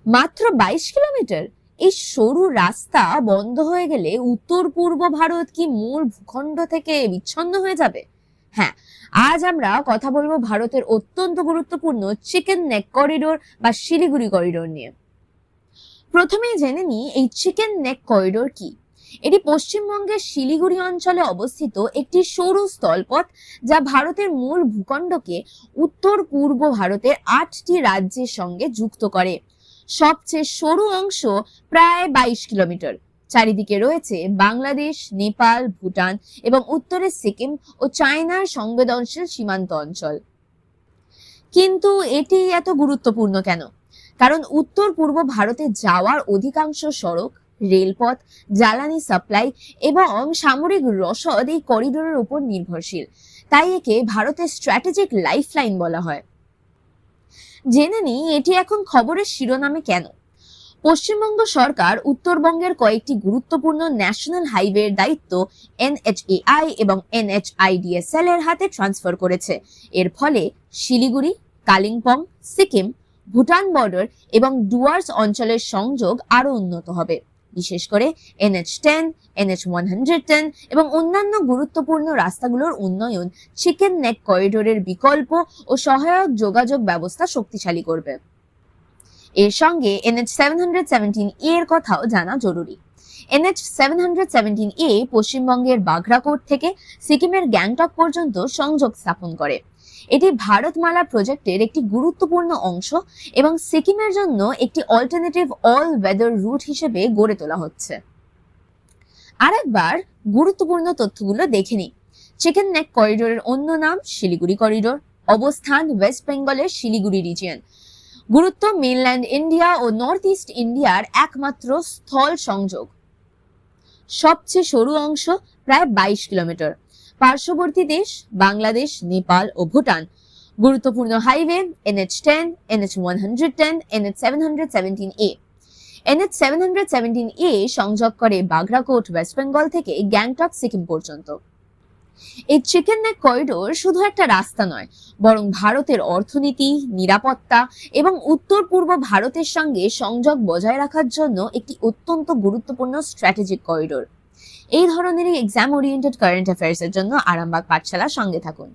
মাত্র 22 কিলোমিটার! এই সরু রাস্তা বন্ধ হয়ে গেলে উত্তর পূর্ব ভারত কি মূল ভূখণ্ড থেকে বিচ্ছিন্ন হয়ে যাবে? হ্যাঁ, আজ আমরা কথা বলবো ভারতের অত্যন্ত গুরুত্বপূর্ণ চিকেন নেক করিডোর বা শিলিগুড়ি করিডোর নিয়ে। প্রথমে জেনে নিই এই চিকেন নেক করিডোর কি। এটি পশ্চিমবঙ্গের শিলিগুড়ি অঞ্চলে অবস্থিত একটি সরু স্থলপথ, যা ভারতের মূল ভূখণ্ডকে উত্তর পূর্ব ভারতের 8টি রাজ্যের সঙ্গে যুক্ত করে। সবচেয়ে সরু অংশ প্রায় 22 কিলোমিটার। চারিদিকে রয়েছে বাংলাদেশ, নেপাল, ভুটান এবং উত্তরে সিকিম ও চায়নার সংবেদনশীল সীমান্ত অঞ্চল। কিন্তু এটি এত গুরুত্বপূর্ণ কেন? কারণ উত্তর পূর্ব ভারতে যাওয়ার অধিকাংশ সড়ক, রেলপথ, জ্বালানি সাপ্লাই এবং সামরিক রসদ এই করিডোরের উপর নির্ভরশীল। তাই একে ভারতের স্ট্র্যাটেজিক লাইফলাইন বলা হয়। জেনে নিই এটি এখন খবরের শিরোনামে কেন। পশ্চিমবঙ্গ সরকার উত্তরবঙ্গের কয়েকটি গুরুত্বপূর্ণ ন্যাশনাল হাইওয়ের দায়িত্ব NHAI এবং NHIDSL এর হাতে ট্রান্সফার করেছে। এর ফলে শিলিগুড়ি, কালিম্পং, সিকিম, ভুটান বর্ডার এবং ডুয়ার্স অঞ্চলের সংযোগ আরো উন্নত হবে। বিশেষ করে NH10, NH110 এবং অন্যান্য গুরুত্বপূর্ণ রাস্তাগুলোর উন্নয়ন চিকেন নেক করিডোরের বিকল্প ও সহায়ক যোগাযোগ ব্যবস্থা শক্তিশালী করবে। এর সঙ্গে NH717A এর কথাও জানা জরুরি। NH717A পশ্চিমবঙ্গের বাঘরাকোট থেকে সিকিমের গ্যাংটক পর্যন্ত সংযোগ স্থাপন করে। এটি ভারতমালা প্রজেক্টের একটি গুরুত্বপূর্ণ অংশ এবং সিকিমের জন্য একটি অল্টারনেটিভ অল ওয়েদার রুট হিসেবে গড়ে তোলা হচ্ছে। আরেকবার গুরুত্বপূর্ণ তথ্যগুলো দেখে নিই। চিকেন নেক করিডোরের অন্য নাম শিলিগুড়ি করিডোর। অবস্থান ওয়েস্ট বেঙ্গলের শিলিগুড়ি রিজিয়ন। গুরুত্ব মেনল্যান্ড ইন্ডিয়া ও নর্থ ইস্ট ইন্ডিয়ার একমাত্র স্থল সংযোগ। সবচেয়ে সরু অংশ প্রায় 22 কিলোমিটার। পার্শ্ববর্তী দেশ বাংলাদেশ, নেপাল ও ভুটান। গুরুত্বপূর্ণ highway NH10, NH110, NH717A। NH717A সংযোগ করে বাঘরাকোট ওয়েস্ট বেঙ্গল থেকে গ্যাংটক সিকিম পর্যন্ত। এই চিকেন নেক করিডোর শুধু একটা রাস্তা নয়, বরং ভারতের অর্থনীতি, নিরাপত্তা এবং উত্তর পূর্ব ভারতের সঙ্গে সংযোগ বজায় রাখার জন্য একটি অত্যন্ত গুরুত্বপূর্ণ স্ট্র্যাটেজিক করিডোর। এই ধরনের এক্সাম ওরিয়েন্টেড কারেন্ট অ্যাফেয়ার্স এর জন্য আরামবাগ পাঠশালার সঙ্গে থাকুন।